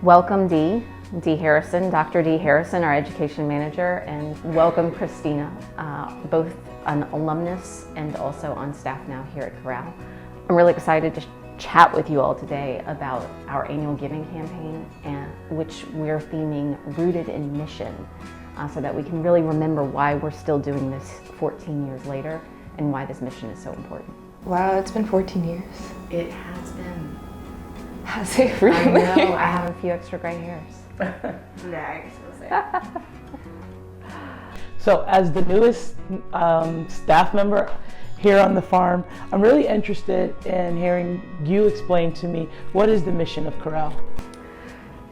Welcome Dee Harrison, Dr. Dee Harrison, our education manager, and welcome Christina, both an alumnus and also on staff now here at Corral. I'm really excited to chat with you all today about our annual giving campaign, which we're theming Rooted in Mission, so that we can really remember why we're still doing this 14 years later and why this mission is so important. Wow, it's been 14 years. It has been. Has it really? I know, I have a few extra gray hairs. Nah, I guess we'll say. So as the newest staff member here on the farm, I'm really interested in hearing you explain to me, what is the mission of Corral?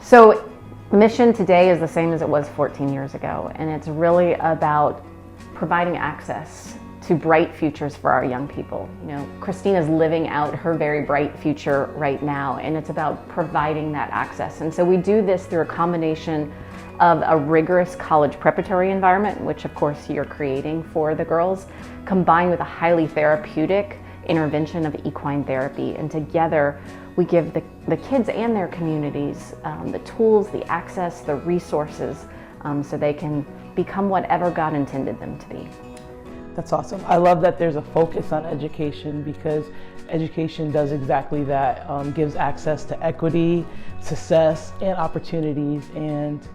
So the mission today is the same as it was 14 years ago, and it's really about providing access to bright futures for our young people. You know, Christina's living out her very bright future right now, and it's about providing that access. And so we do this through a combination of a rigorous college preparatory environment, which of course you're creating for the girls, combined with a highly therapeutic intervention of equine therapy. And together we give the kids and their communities the tools, the access, the resources, so they can become whatever God intended them to be. That's awesome. I love that there's a focus on education, because education does exactly that, gives access to equity, success, and opportunities. And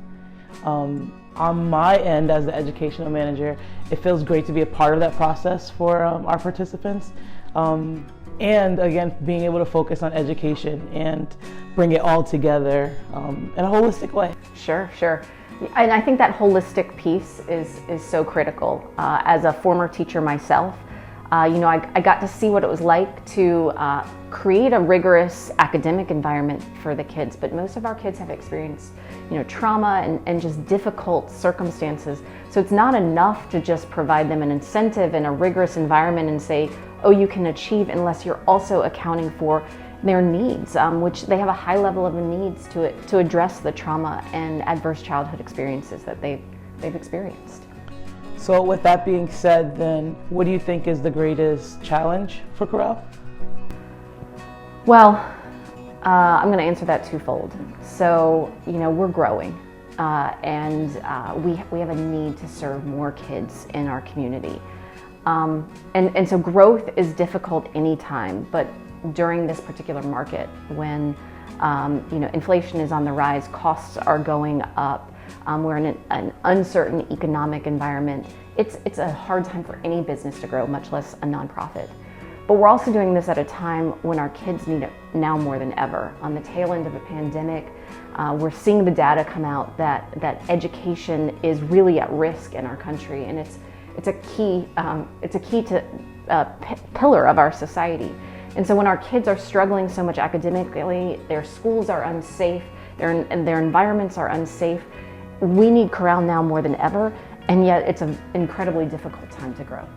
on my end as the educational manager, it feels great to be a part of that process for our participants. And again, being able to focus on education and bring it all together in a holistic way. Sure. And I think that holistic piece is so critical. As a former teacher myself, I got to see what it was like to create a rigorous academic environment for the kids, but most of our kids have experienced, trauma and just difficult circumstances. So it's not enough to just provide them an incentive and a rigorous environment and say, oh, you can achieve, unless you're also accounting for their needs, which they have a high level of needs to address the trauma and adverse childhood experiences that they've experienced. So with that being said, then what do you think is the greatest challenge for Corral? Well, I'm going to answer that twofold. So, we're growing, and we have a need to serve more kids in our community. And so growth is difficult anytime, but during this particular market, when inflation is on the rise, costs are going up, we're in an uncertain economic environment, it's a hard time for any business to grow, much less a nonprofit. But we're also doing this at a time when our kids need it now more than ever. On the tail end of a pandemic, we're seeing the data come out that education is really at risk in our country, and it's a key pillar of our society. And so when our kids are struggling so much academically, their schools are unsafe, their environments are unsafe, we need Corral now more than ever, and yet it's an incredibly difficult time to grow.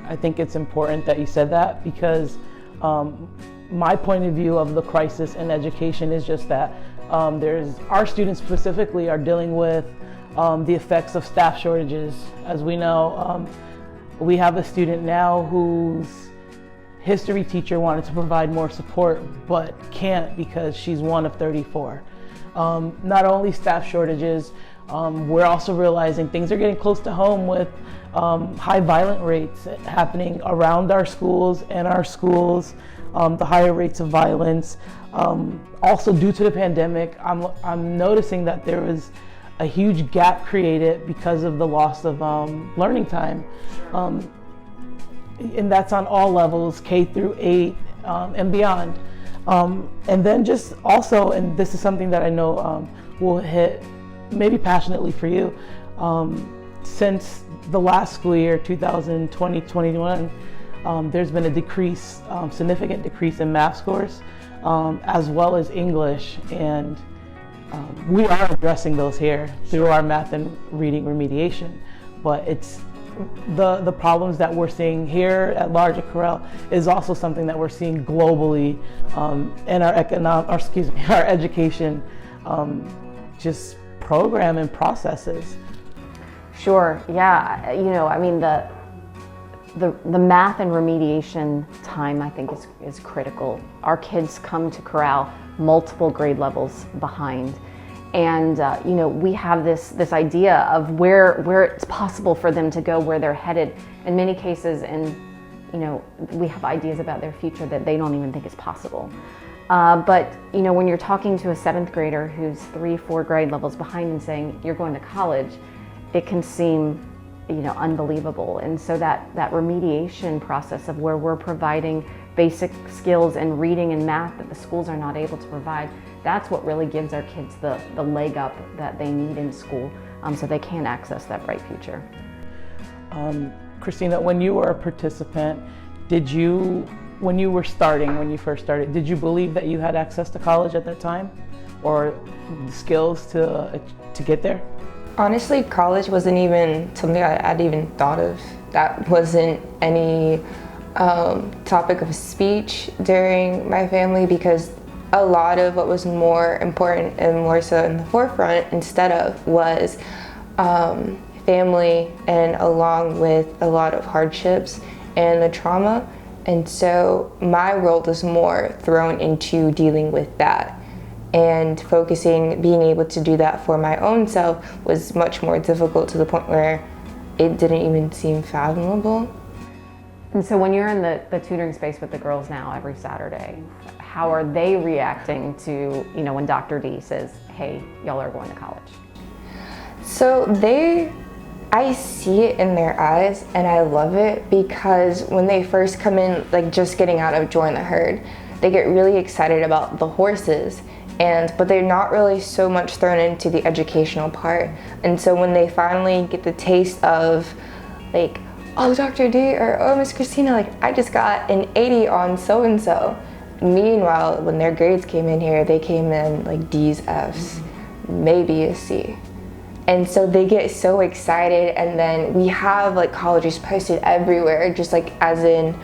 I think it's important that you said that, because my point of view of the crisis in education is just that our students specifically are dealing with the effects of staff shortages. As we know, we have a student now whose history teacher wanted to provide more support, but can't because she's one of 34. Not only staff shortages, we're also realizing things are getting close to home with high violent rates happening around our schools and our schools, the higher rates of violence. Also due to the pandemic, I'm noticing that there was a huge gap created because of the loss of learning time. And that's on all levels, K through 8 and beyond. And then just also, and this is something that I know will hit maybe passionately for you, since the last school year, 2020-21, there's been a decrease, significant decrease in math scores, as well as English. And we are addressing those here through our math and reading remediation, but it's the problems that we're seeing here at large at Corral is also something that we're seeing globally in our education just program and processes. Sure, yeah, the math and remediation time, I think, is critical. Our kids come to Corral multiple grade levels behind. And we have this idea of where it's possible for them to go, where they're headed in many cases, and we have ideas about their future that they don't even think is possible. But when you're talking to a 7th grader who's 3-4 grade levels behind and saying you're going to college, it can seem unbelievable. And so that remediation process of where we're providing basic skills in reading and math that the schools are not able to provide, that's what really gives our kids the leg up that they need in school, so they can access that bright future. Christina, when you were a participant, when you first started, did you believe that you had access to college at that time, or the skills to get there? Honestly, college wasn't even something I'd even thought of. That wasn't any topic of speech during my family, because a lot of what was more important and more so in the forefront instead of was family, and along with a lot of hardships and the trauma. And so my world was more thrown into dealing with that, and being able to do that for my own self was much more difficult, to the point where it didn't even seem fathomable. And so when you're in the tutoring space with the girls now every Saturday, how are they reacting to, when Dr. D says, hey, y'all are going to college? So I see it in their eyes, and I love it, because when they first come in, like just getting out of Join the Herd, they get really excited about the horses, but they're not really so much thrown into the educational part. And so when they finally get the taste of like, oh, Dr. D, or oh, Miss Christina, like I just got an 80 on so-and-so. Meanwhile, when their grades came in here, they came in like D's, F's, maybe a C. And so they get so excited, and then we have like colleges posted everywhere, just like as in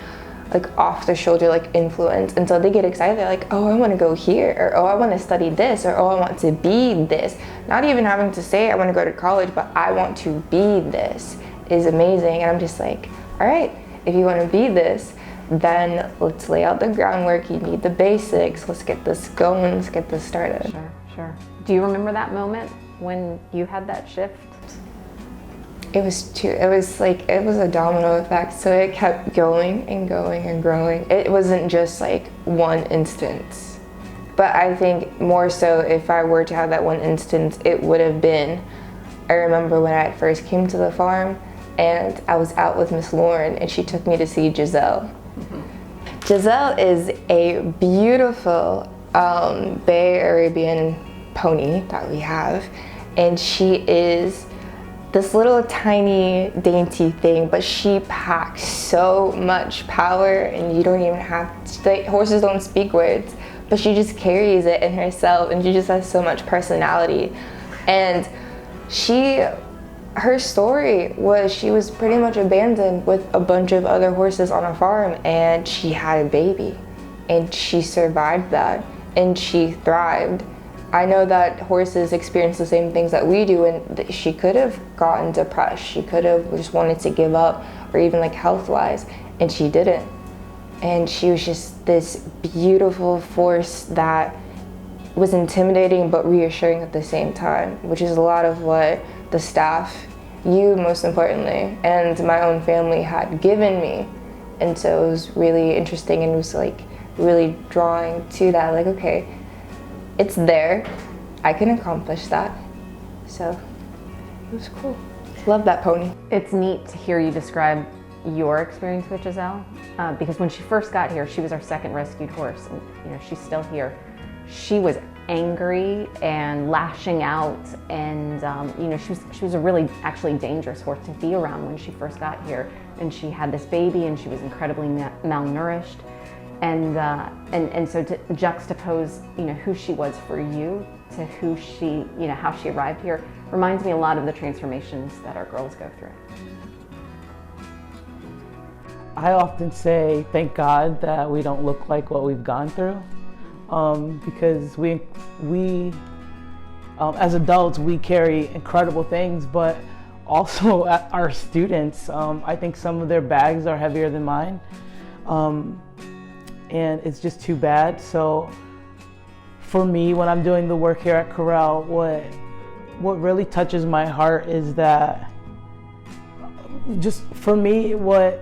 like off the shoulder like influence. And so they get excited, they're like, oh, I want to go here, or oh, I want to study this, or oh, I want to be this. Not even having to say I want to go to college, but I want to be this is amazing. And I'm just like, all right, if you want to be this, then let's lay out the groundwork. You need the basics. Let's get this going. Let's get this started. Sure. Do you remember that moment when you had that shift? It was a domino effect. So it kept going and going and growing. It wasn't just like one instance. But I think more so, if I were to have that one instance, it would have been, I remember when I first came to the farm, and I was out with Miss Lauren, and she took me to see Giselle. Mm-hmm. Giselle is a beautiful Bay Arabian pony that we have, and she is this little tiny dainty thing, but she packs so much power, and you don't even have to, horses don't speak words, but she just carries it in herself, and she just has so much personality. And her story was she was pretty much abandoned with a bunch of other horses on a farm, and she had a baby, and she survived that, and she thrived. I know that horses experience the same things that we do, and she could have gotten depressed. She could have just wanted to give up, or even like health-wise, and she didn't. And she was just this beautiful force that was intimidating but reassuring at the same time, which is a lot of what the staff, you most importantly, and my own family had given me. And so it was really interesting, and it was like really drawing to that, like, okay, it's there, I can accomplish that. So it was cool. Love that pony. It's neat to hear you describe your experience with Giselle, because when she first got here, she was our second rescued horse, and she's still here. She was angry and lashing out, and she was a really actually dangerous horse to be around when she first got here. And she had this baby, and she was incredibly malnourished, and so to juxtapose who she was for you to who she how she arrived here reminds me a lot of the transformations that our girls go through. I often say thank God that we don't look like what we've gone through. Because we as adults, we carry incredible things, but also at our students. I think some of their bags are heavier than mine, and it's just too bad. So for me, when I'm doing the work here at Corel, what really touches my heart is that, just for me, what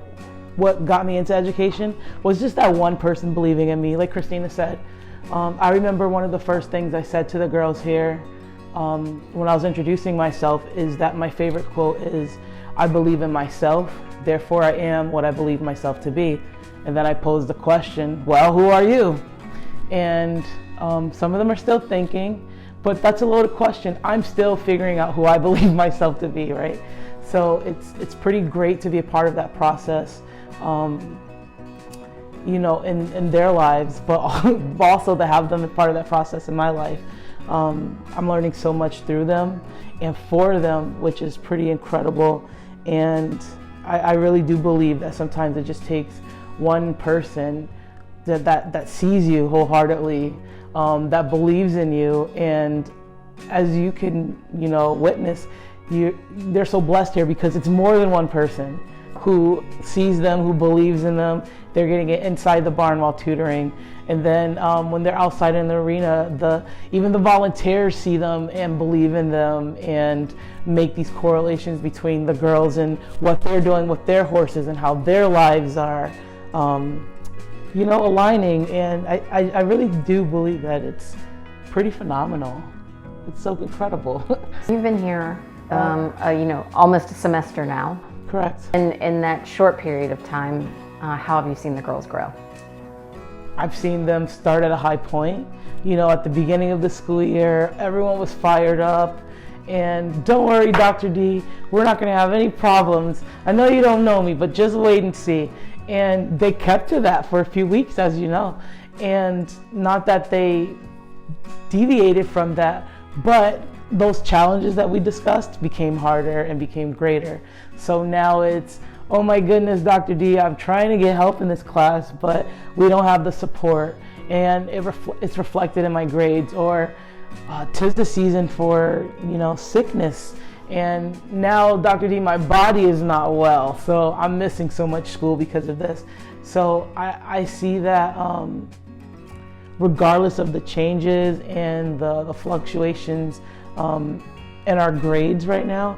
got me into education was just that one person believing in me. Like Christina said, I remember one of the first things I said to the girls here when I was introducing myself is that my favorite quote is, "I believe in myself, therefore I am what I believe myself to be." And then I posed the question, well, who are you? And some of them are still thinking, but that's a loaded question. I'm still figuring out who I believe myself to be, right? So it's pretty great to be a part of that process, you know, in their lives, but also to have them as part of that process in my life. I'm learning so much through them and for them, which is pretty incredible. And I really do believe that sometimes it just takes one person that sees you wholeheartedly, that believes in you. And as you can, you know, witness, they're so blessed here because it's more than one person who sees them, who believes in them. They're getting it inside the barn while tutoring. And then when they're outside in the arena, even the volunteers see them and believe in them and make these correlations between the girls and what they're doing with their horses and how their lives are, you know, aligning. And I really do believe that it's pretty phenomenal. It's so incredible. You've been here, you know, almost a semester now. Correct. And in that short period of time, how have you seen the girls grow? I've seen them start at a high point. You know, at the beginning of the school year, everyone was fired up. And don't worry, Dr. D, we're not going to have any problems. I know you don't know me, but just wait and see. And they kept to that for a few weeks, as you know. And not that they deviated from that, but those challenges that we discussed became harder and became greater. So now it's, oh my goodness, Dr. D, I'm trying to get help in this class, but we don't have the support. And it's reflected in my grades. Or 'tis the season for, you know, sickness. And now, Dr. D, my body is not well, so I'm missing so much school because of this. So I see that regardless of the changes and the fluctuations in our grades right now,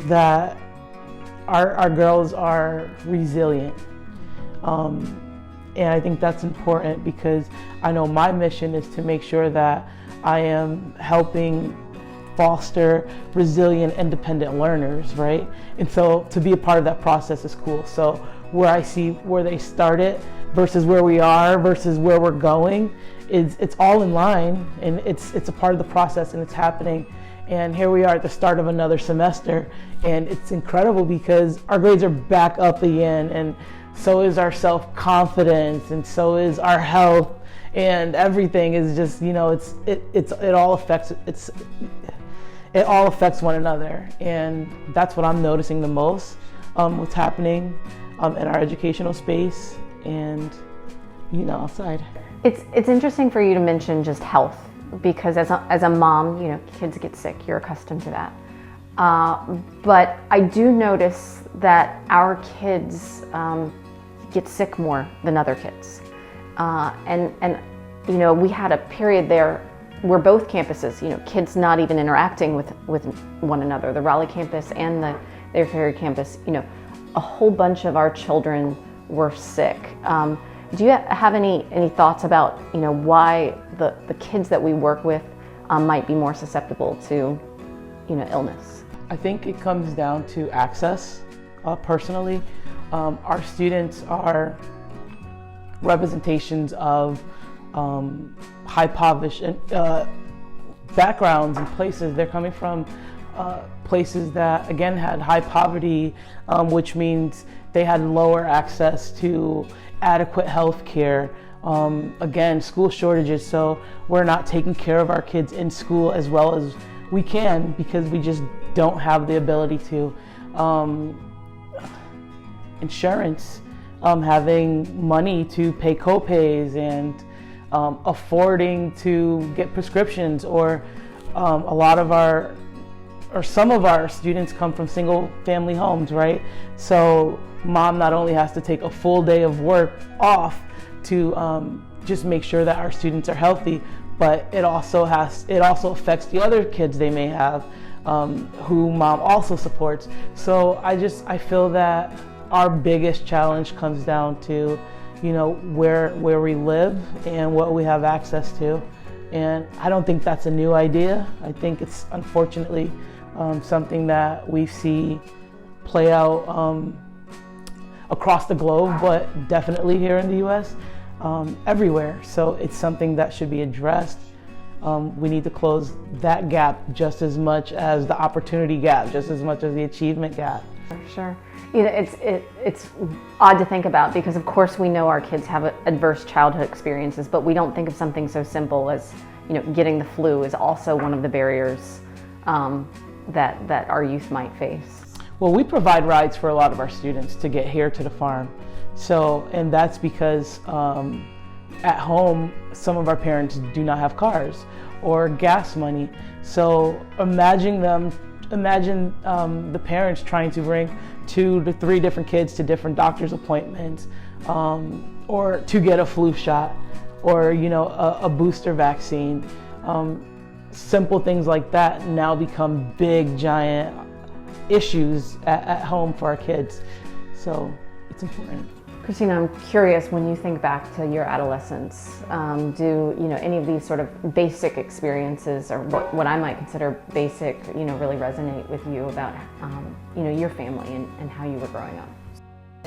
that our girls are resilient. And I think that's important because I know my mission is to make sure that I am helping foster resilient, independent learners, right? And so to be a part of that process is cool. So where I see where they started versus where we are versus where we're going, it's all in line, and it's a part of the process, and it's happening. And here we are at the start of another semester, and it's incredible because our grades are back up again, and so is our self-confidence, and so is our health, and everything is just, you know, it all affects one another. And that's what I'm noticing the most, what's happening in our educational space and, you know, outside. It's interesting for you to mention just health, because as a mom, you know, kids get sick, you're accustomed to that. But I do notice that our kids get sick more than other kids. And you know, we had a period there where both campuses, you know, kids not even interacting with one another, the Raleigh campus and the Air Ferry campus, you know, a whole bunch of our children were sick. Do you have any thoughts about, you know, why the kids that we work with might be more susceptible to, you know, illness? I think it comes down to access. Personally, our students are representations of high impoverished backgrounds and places. They're coming from places that, again, had high poverty, which means they had lower access to adequate health care. Again, school shortages, so we're not taking care of our kids in school as well as we can because we just don't have the ability to. Insurance, having money to pay co-pays and affording to get prescriptions, or a lot of our or some of our students come from single family homes, right? So mom not only has to take a full day of work off to just make sure that our students are healthy, but it also affects the other kids they may have who mom also supports. So I feel that our biggest challenge comes down to, where we live and what we have access to. And I don't think that's a new idea. I think it's unfortunately something that we see play out across the globe, but definitely here in the U.S., everywhere. So it's something that should be addressed. We need to close that gap just as much as the opportunity gap, just as much as the achievement gap. Sure. It's odd to think about because of course we know our kids have adverse childhood experiences, but we don't think of something so simple as getting the flu is also one of the barriers that our youth might face. Well, we provide rides for a lot of our students to get here to the farm. So, and that's because at home, some of our parents do not have cars or gas money. So imagine the parents trying to bring 2 to 3 different kids to different doctor's appointments, or to get a flu shot, or a booster vaccine. Simple things like that now become big, giant issues at home for our kids. So it's important. Christina, I'm curious, when you think back to your adolescence, do any of these sort of basic experiences, or what I might consider basic, really resonate with you about your family and how you were growing up?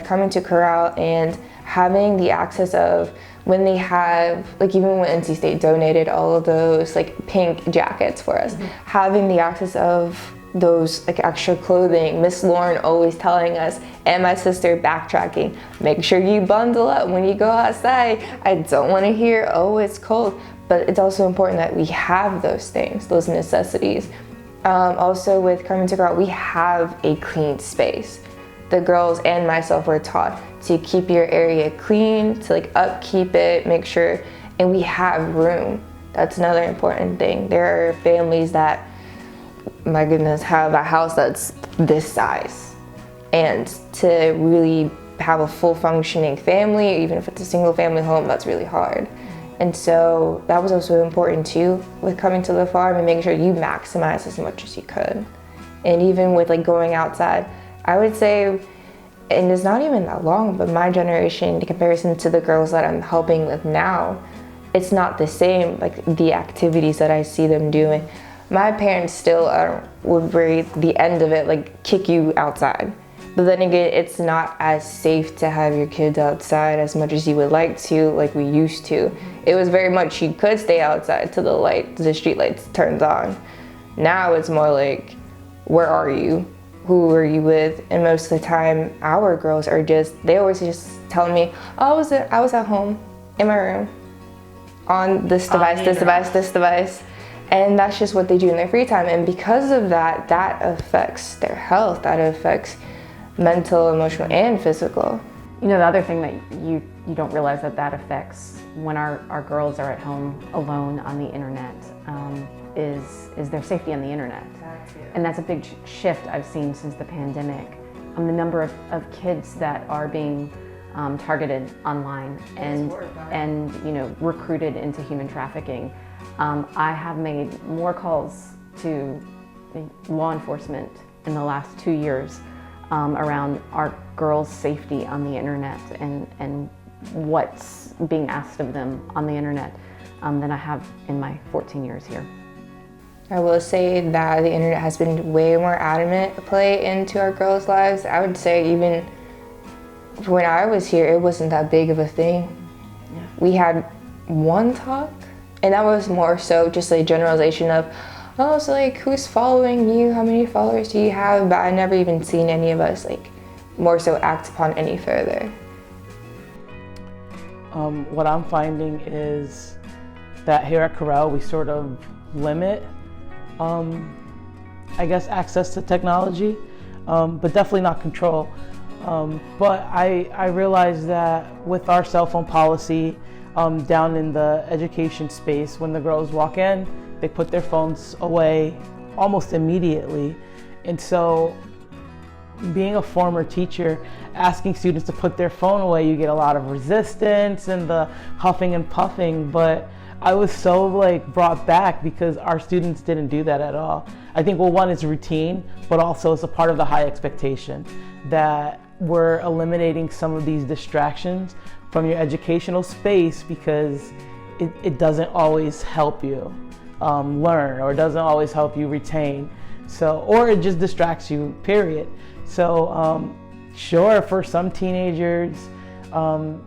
Coming to Corral and having the access of when they have, even when NC State donated all of those pink jackets for us, having the access of those extra clothing, Miss Lauren always telling us, and my sister backtracking, make sure you bundle up when you go outside. I don't want to hear, oh, it's cold. But it's also important that we have those things, those necessities. Also with coming to Corral, we have a clean space. The girls and myself were taught to keep your area clean, to upkeep it, make sure, and we have room. That's another important thing. There are families that, my goodness, have a house that's this size. And to really have a full functioning family, even if it's a single family home, that's really hard. And so that was also important too with coming to the farm and making sure you maximize as much as you could. And even with going outside, I would say, and it's not even that long, but my generation, in comparison to the girls that I'm helping with now, it's not the same, the activities that I see them doing. My parents still would very the end of it, kick you outside. But then again, it's not as safe to have your kids outside as much as you would like to, like we used to. It was very much you could stay outside till the street lights turned on. Now it's more where are you? Who are you with? And most of the time, our girls are they always just telling me, oh, I was at home in my room on this device. And that's just what they do in their free time. And because of that, that affects their health. That affects mental, emotional, and physical. The other thing that you don't realize that affects when our girls are at home alone on the internet is their safety on the internet. And that's a big shift I've seen since the pandemic. The number of kids that are being targeted online and recruited into human trafficking. I have made more calls to law enforcement in the last 2 years around our girls' safety on the internet and what's being asked of them on the internet than I have in my 14 years here. I will say that the internet has been way more adamant play into our girls' lives. I would say even when I was here, it wasn't that big of a thing. Yeah. We had one talk, and that was more so just a generalization of, oh, so who's following you? How many followers do you have? But I never even seen any of us more so act upon any further. What I'm finding is that here at Corral, we sort of limit access to technology, but definitely not control. But I realize that with our cell phone policy down in the education space, when the girls walk in, they put their phones away almost immediately. And so being a former teacher, asking students to put their phone away, you get a lot of resistance and the huffing and puffing, but I was so like brought back because our students didn't do that at all. I think, well, one is routine, but also it's a part of the high expectation that we're eliminating some of these distractions from your educational space because it doesn't always help you learn, or it doesn't always help you retain. So, or it just distracts you, period. So, sure, for some teenagers, not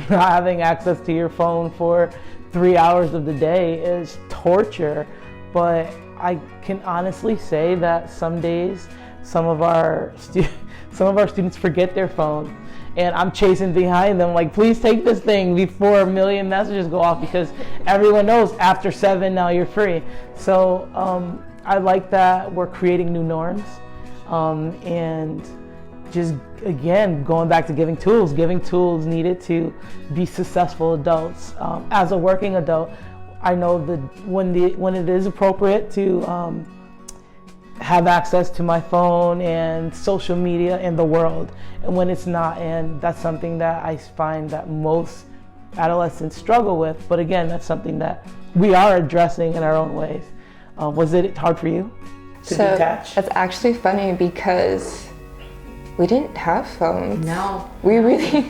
having access to your phone for 3 hours of the day is torture, but I can honestly say that some days, some of our students forget their phone, and I'm chasing behind them like, please take this thing before a million messages go off, because everyone knows after 7 now you're free. So I like that we're creating new norms, and just again going back to giving tools needed to be successful adults. As a working adult, I know that when it is appropriate to have access to my phone and social media and the world, and when it's not, and that's something that I find that most adolescents struggle with. But again, that's something that we are addressing in our own ways. Was it hard for you to detach? That's actually funny because we didn't have phones. No. We really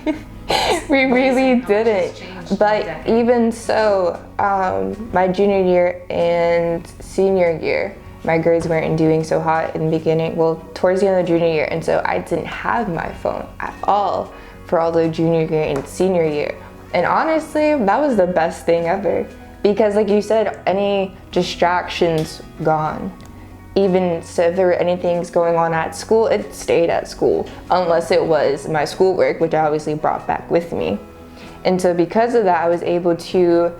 didn't. But even so, my junior year and senior year, my grades weren't doing so hot in the beginning. Well, towards the end of the junior year, and so I didn't have my phone at all for all the junior year and senior year. And honestly, that was the best thing ever, because like you said, any distractions gone. Even so, if there were anything going on at school, it stayed at school, unless it was my schoolwork, which I obviously brought back with me. And so because of that, I was able to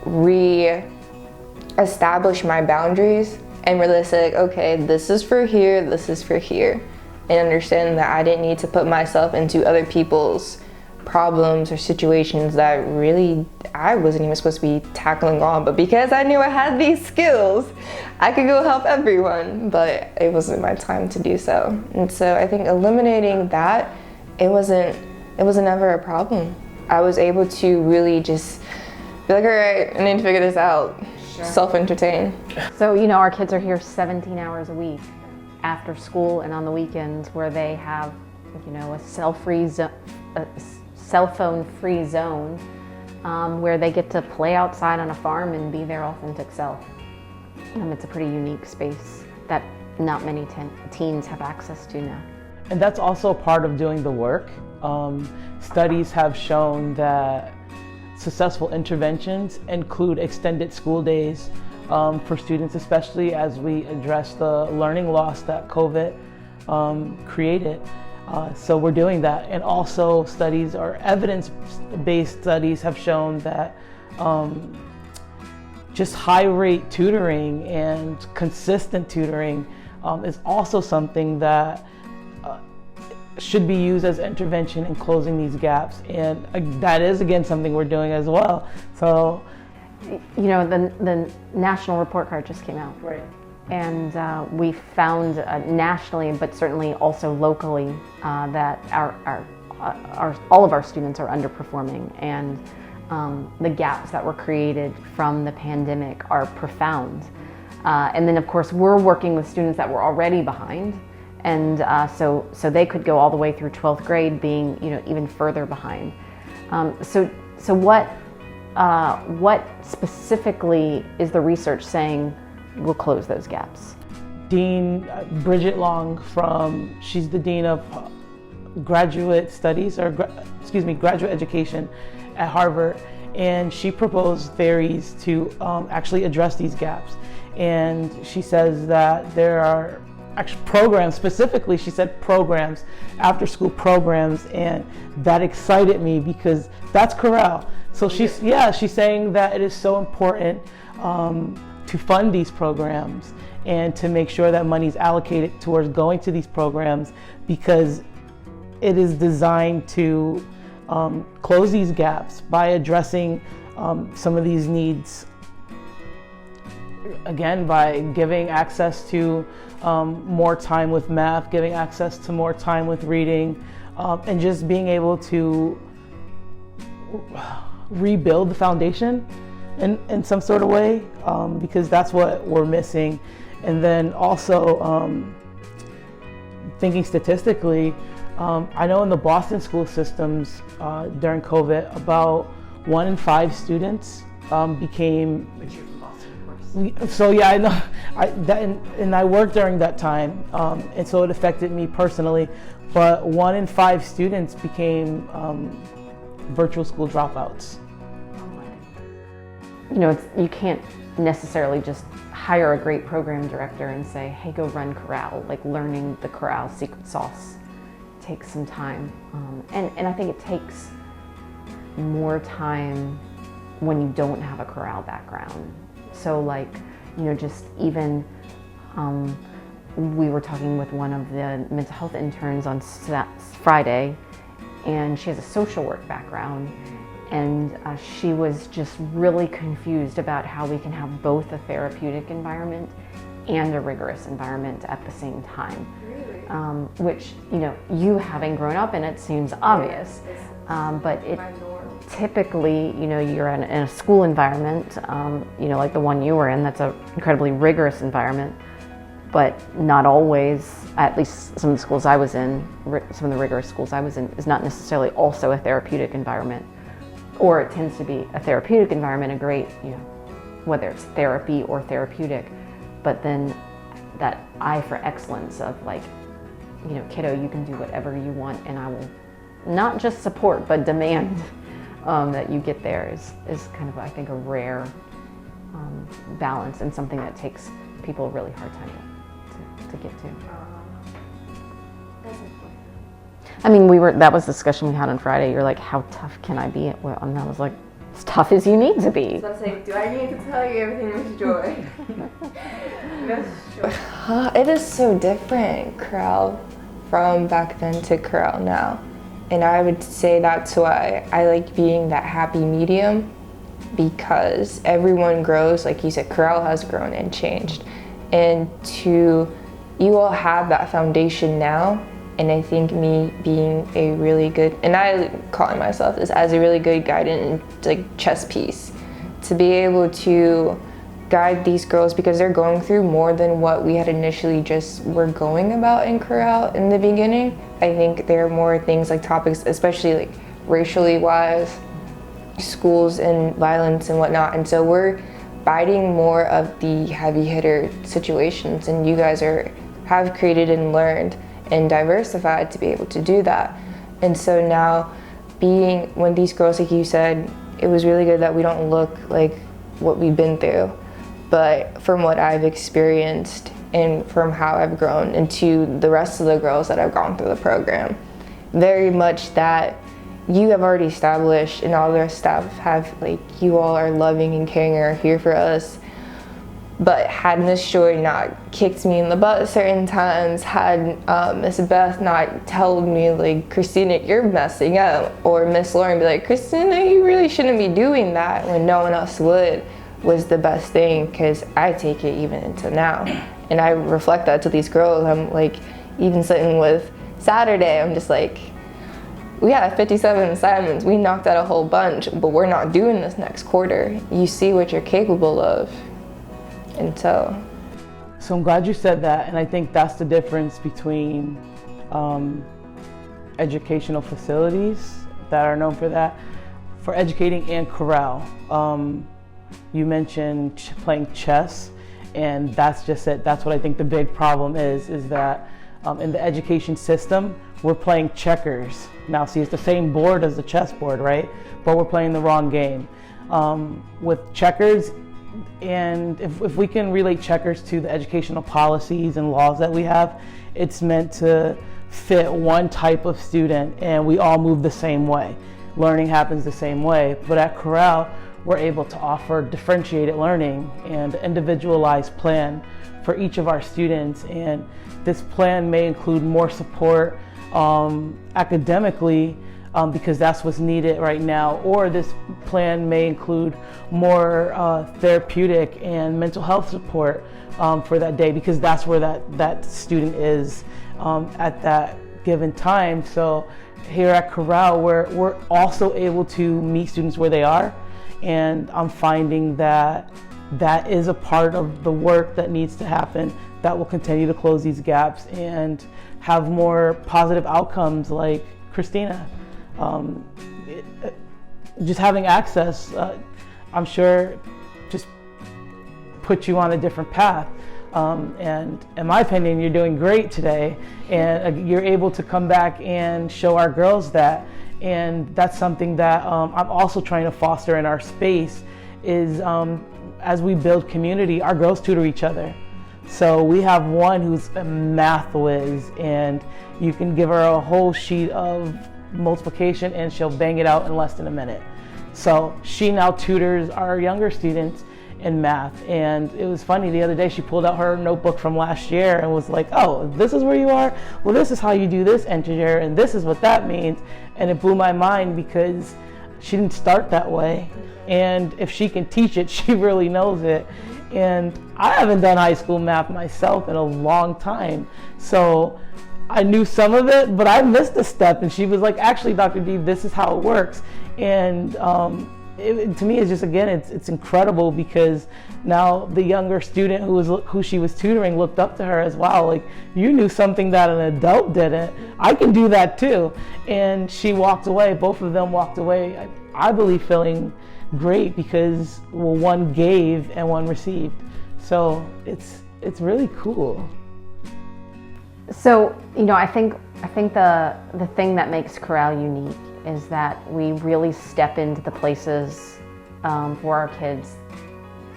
re-establish my boundaries and really say, like, okay, this is for here, this is for here. And understand that I didn't need to put myself into other people's problems or situations that really I wasn't even supposed to be tackling on. But because I knew I had these skills, I could go help everyone, but it wasn't my time to do so. And so I think eliminating that, it wasn't ever a problem. I was able to really just be like, all right, I need to figure this out. Sure. Self-entertain. So, our kids are here 17 hours a week after school and on the weekends, where they have, a cell phone free zone, where they get to play outside on a farm and be their authentic self. It's a pretty unique space that not many teens have access to now. And that's also part of doing the work. Studies have shown that successful interventions include extended school days for students, especially as we address the learning loss that COVID created. So we're doing that. And also studies, or evidence-based studies, have shown that just high rate tutoring and consistent tutoring is also something that should be used as intervention in closing these gaps. And that is, again, something we're doing as well. So, the national report card just came out. Right. And we found nationally, but certainly also locally, that all of our students are underperforming, and the gaps that were created from the pandemic are profound. And then, of course, we're working with students that were already behind, and so they could go all the way through 12th grade, being even further behind. So what specifically is the research saying will close those gaps? Dean Bridget Long she's the Dean of Graduate Studies, or Graduate Education at Harvard, and she proposed theories to actually address these gaps. And she says that there are actually programs, specifically she said programs, after school programs, and that excited me because that's Corel. So she's saying that it is so important to fund these programs and to make sure that money is allocated towards going to these programs, because it is designed to close these gaps by addressing some of these needs again, by giving access to more time with math, giving access to more time with reading, and just being able to rebuild the foundation in some sort of way, because that's what we're missing. And then also thinking statistically, I know in the Boston school systems during COVID, about 1 in 5 students became. But you're from Boston, of course. So yeah, I know. And I worked during that time, and so it affected me personally. But 1 in 5 students became virtual school dropouts. You know, you can't necessarily just hire a great program director and say, hey, go run chorale. Like, learning the chorale secret sauce takes some time. And I think it takes more time when you don't have a chorale background. So like, you know, just even, we were talking with one of the mental health interns on Friday, and she has a social work background. And she was just really confused about how we can have both a therapeutic environment and a rigorous environment at the same time. Really? Which, you know, you having grown up in it seems obvious. But it typically, you know, you're in a school environment, you know, like the one you were in, that's an incredibly rigorous environment, but not always, at least some of the schools I was in, some of the rigorous schools I was in, is not necessarily also a therapeutic environment. Or it tends to be a therapeutic environment, a great, you know, whether it's therapy or therapeutic, but then that eye for excellence of like, you know, kiddo, you can do whatever you want, and I will not just support, but demand that you get there is kind of, I think, a rare balance, and something that takes people a really hard time to get to. That's important. I mean, that was the discussion we had on Friday. You're like, how tough can I be? And I was like, as tough as you need to be. So I was like, do I need to tell you everything with joy? It is so different, chorale, from back then to chorale now. And I would say that's why I like being that happy medium, because everyone grows. Like you said, chorale has grown and changed. And you all have that foundation now. And I think me being a really good, and I call myself this, as a really good guidance, like chess piece, to be able to guide these girls, because they're going through more than what we had initially just were going about in chorale in the beginning. I think there are more things like topics, especially like racially wise, schools and violence and whatnot. And so we're biting more of the heavy hitter situations, and you guys have created and learned and diversified to be able to do that. And so now when these girls, like you said, it was really good that we don't look like what we've been through, but from what I've experienced and from how I've grown into the rest of the girls that have gone through the program, very much that you have already established, and all their staff have, like, you all are loving and caring and are here for us. But had Miss Joy not kicked me in the butt certain times, had Miss Beth not told me, like, Christina, you're messing up, or Miss Lauren be like, Christina, you really shouldn't be doing that, when no one else would, was the best thing, because I take it even into now. And I reflect that to these girls. I'm like, even sitting with Saturday, I'm just like, we had 57 assignments, we knocked out a whole bunch, but we're not doing this next quarter. You see what you're capable of. And so I'm glad you said that, and I think that's the difference between educational facilities that are known for that, for educating, and chorale. You mentioned playing chess, and that's just it. That's what I think the big problem is that in the education system, we're playing checkers. Now, see, it's the same board as the chessboard, right? But we're playing the wrong game. With checkers, and if we can relate checkers to the educational policies and laws that we have, it's meant to fit one type of student, and we all move the same way. Learning happens the same way. But at Chorale, we're able to offer differentiated learning and individualized plan for each of our students. And this plan may include more support academically, because that's what's needed right now. Or this plan may include more therapeutic and mental health support for that day, because that's where that student is at that given time. So here at Corral, we're also able to meet students where they are, and I'm finding that is a part of the work that needs to happen that will continue to close these gaps and have more positive outcomes like Christina. Just having access, I'm sure, just put you on a different path. And in my opinion, you're doing great today, and you're able to come back and show our girls that. And that's something that I'm also trying to foster in our space is as we build community, our girls tutor each other. So we have one who's a math whiz, and you can give her a whole sheet of multiplication and she'll bang it out in less than a minute. So she now tutors our younger students in math. And it was funny, the other day she pulled out her notebook from last year and was like, oh, this is where you are? Well, this is how you do this integer, and this is what that means. And it blew my mind because she didn't start that way. And if she can teach it, she really knows it. And I haven't done high school math myself in a long time. So I knew some of it, but I missed a step. And she was like, actually, Dr. D, this is how it works. And to me, it's just, again, it's incredible, because now the younger student who she was tutoring looked up to her as, wow, like, you knew something that an adult didn't. I can do that too. And she walked away, both of them walked away, I believe, feeling great, because, well, one gave and one received. So it's really cool. So, I think the thing that makes Corral unique is that we really step into the places for our kids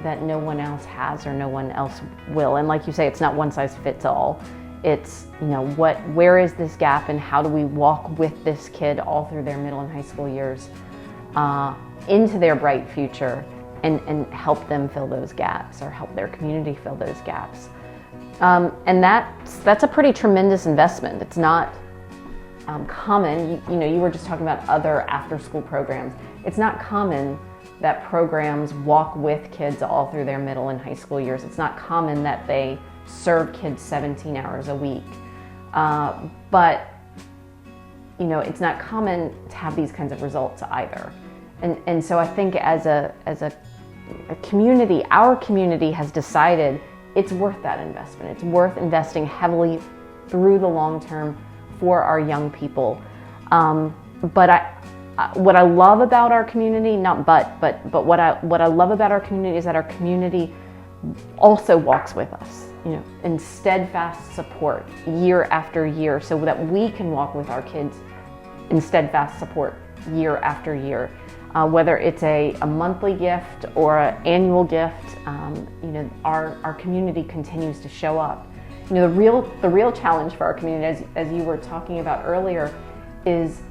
that no one else has or no one else will. And like you say, it's not one size fits all. It's, where is this gap, and how do we walk with this kid all through their middle and high school years into their bright future, and help them fill those gaps, or help their community fill those gaps. And that's a pretty tremendous investment. It's not common. You were just talking about other after-school programs. It's not common that programs walk with kids all through their middle and high school years. It's not common that they serve kids 17 hours a week. But it's not common to have these kinds of results either. And so I think as a community, our community has decided it's worth that investment. It's worth investing heavily through the long term for our young people. But what I love about our community, but what I love about our community is that our community also walks with us, in steadfast support year after year, so that we can walk with our kids in steadfast support year after year. Whether it's a monthly gift or an annual gift, our community continues to show up. The real challenge for our community, as you were talking about earlier, is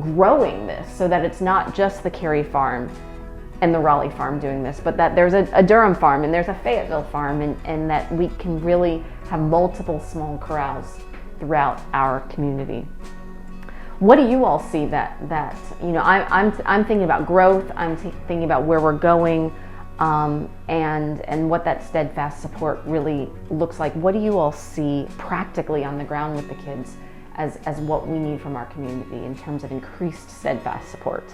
growing this so that it's not just the Cary Farm and the Raleigh Farm doing this, but that there's a Durham Farm and there's a Fayetteville Farm, and that we can really have multiple small corrals throughout our community. What do you all see that I'm thinking about growth, I'm thinking about where we're going, and what that steadfast support really looks like. What do you all see practically on the ground with the kids as what we need from our community in terms of increased steadfast support?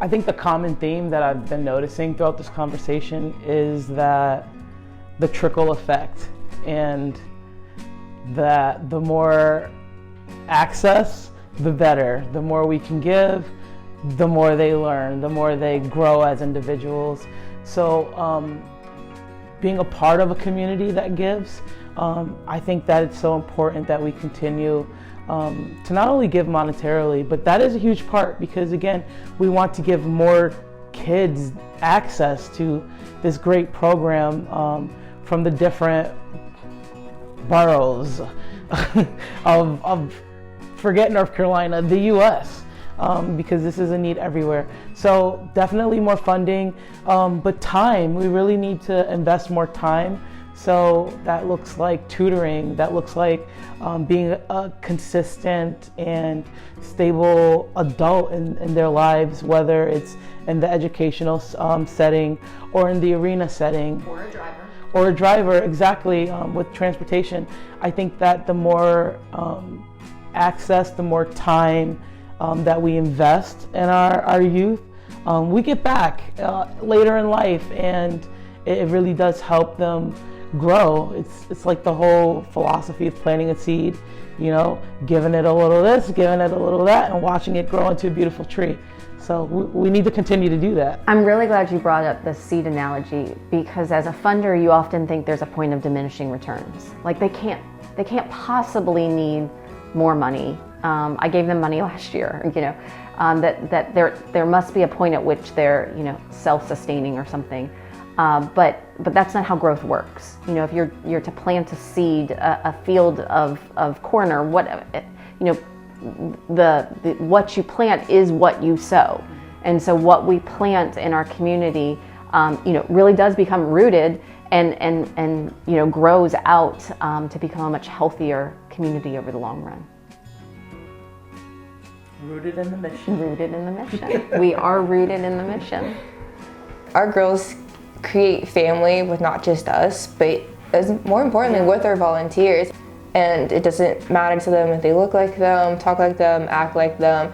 I think the common theme that I've been noticing throughout this conversation is that the trickle effect, and that the more access, the better. The more we can give, the more they learn, the more they grow as individuals. So being a part of a community that gives, I think that it's so important that we continue to not only give monetarily, but that is a huge part, because again, we want to give more kids access to this great program from the different boroughs of forget North Carolina, the U.S., because this is a need everywhere. So definitely more funding, but time. We really need to invest more time So that looks like tutoring, that looks like being a consistent and stable adult in their lives, whether it's in the educational setting or in the arena setting. Or a driver. Or a driver, exactly, with transportation. I think that the more access, the more time that we invest in our youth, we get back later in life, and it really does help them grow. It's like the whole philosophy of planting a seed, you know, giving it a little this, giving it a little that, and watching it grow into a beautiful tree. So we need to continue to do that. I'm really glad you brought up the seed analogy, because as a funder, you often think there's a point of diminishing returns. Like they can't possibly need more money. I gave them money last year, you know, that there must be a point at which they're, you know, self-sustaining or something. But that's not how growth works. You know, if you're to plant a seed, a field of corn or what, you know, what you plant is what you sow. And so what we plant in our community, you know, really does become rooted and you know, grows out to become a much healthier community over the long run. Rooted in the mission. Rooted in the mission. We are rooted in the mission. Our girls create family with not just us, but more importantly with our volunteers. And it doesn't matter to them if they look like them, talk like them, act like them.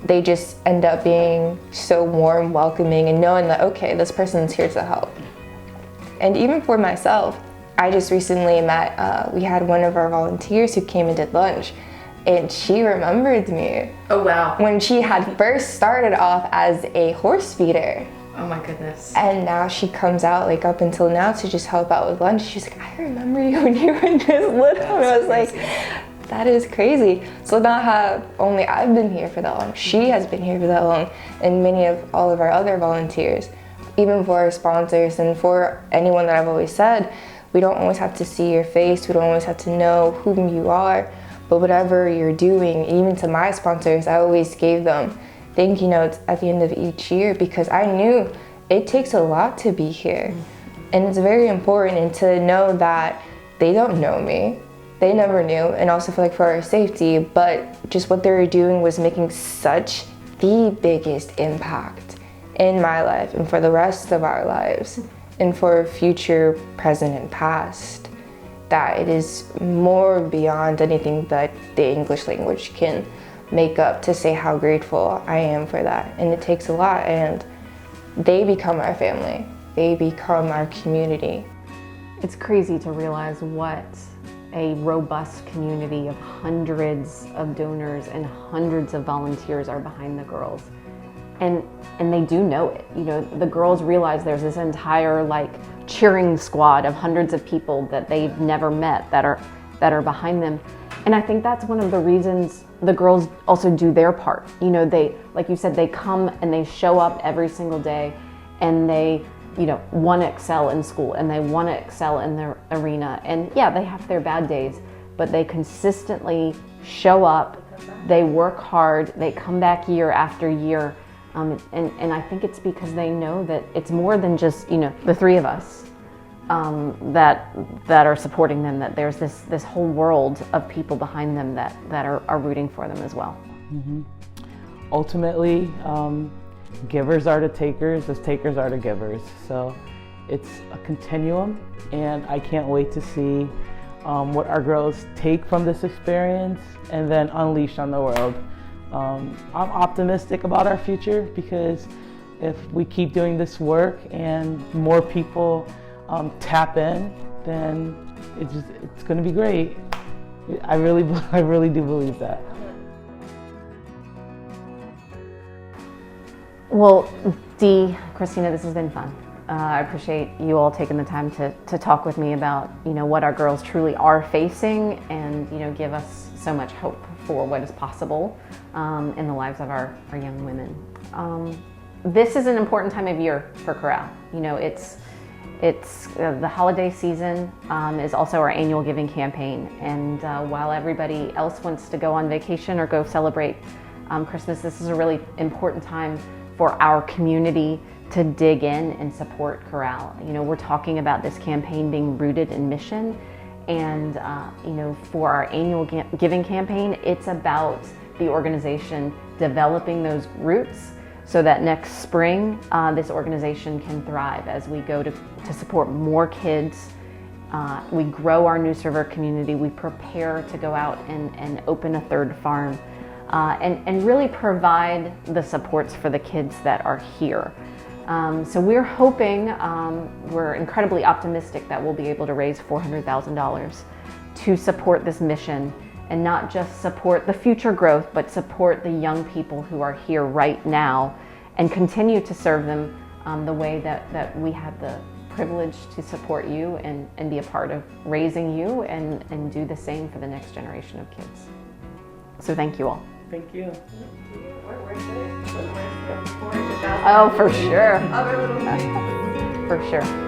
They just end up being so warm, welcoming, and knowing that, okay, this person's here to help. And even for myself, I just recently met, we had one of our volunteers who came and did lunch, and she remembered me. Oh, wow. When she had first started off as a horse feeder. Oh my goodness. And now she comes out, like up until now, to just help out with lunch. She's like, I remember you when you were just little. And I was like, that is crazy. So not have only I've been here for that long, she has been here for that long, and all of our other volunteers. Even for our sponsors and for anyone that I've always said, we don't always have to see your face, we don't always have to know who you are, but whatever you're doing, even to my sponsors, I always gave them thank you notes at the end of each year, because I knew it takes a lot to be here. And it's very important to know that they don't know me, they never knew, and also for our safety, but just what they were doing was making such the biggest impact in my life and for the rest of our lives and for future, present, and past, that it is more beyond anything that the English language can make up to say how grateful I am for that. And it takes a lot, and they become our family. They become our community. It's crazy to realize what a robust community of hundreds of donors and hundreds of volunteers are behind the girls. And they do know it. You know, the girls realize there's this entire like cheering squad of hundreds of people that they've never met that are behind them. And I think that's one of the reasons the girls also do their part. You know, they, like you said, they come and they show up every single day, and they, you know, want to excel in school and they want to excel in their arena. And yeah, they have their bad days, but they consistently show up, they work hard, they come back year after year. And I think it's because they know that it's more than just, you know, the three of us that are supporting them, that there's this whole world of people behind them that are rooting for them as well. Mm-hmm. Ultimately, givers are to takers as takers are to givers. So it's a continuum, and I can't wait to see what our girls take from this experience and then unleash on the world. I'm optimistic about our future, because if we keep doing this work and more people tap in, then it's going to be great. I really do believe that. Well, Dee, Christina, this has been fun. I appreciate you all taking the time to talk with me about, you know, what our girls truly are facing, and, you know, give us so much hope for what is possible in the lives of our young women. This is an important time of year for Corral. You know, it's the holiday season is also our annual giving campaign, and while everybody else wants to go on vacation or go celebrate Christmas, this is a really important time for our community to dig in and support Corral. You know, we're talking about this campaign being rooted in mission, and you know, for our annual giving campaign, it's about the organization developing those roots so that next spring this organization can thrive as we go to support more kids. We grow our Neuse River community, we prepare to go out and open a third farm, and really provide the supports for the kids that are here. So we're hoping, we're incredibly optimistic that we'll be able to raise $400,000 to support this mission, and not just support the future growth, but support the young people who are here right now and continue to serve them the way that we have the privilege to support you and be a part of raising you and do the same for the next generation of kids. So thank you all. Thank you. Oh, for sure. Other little things. For sure.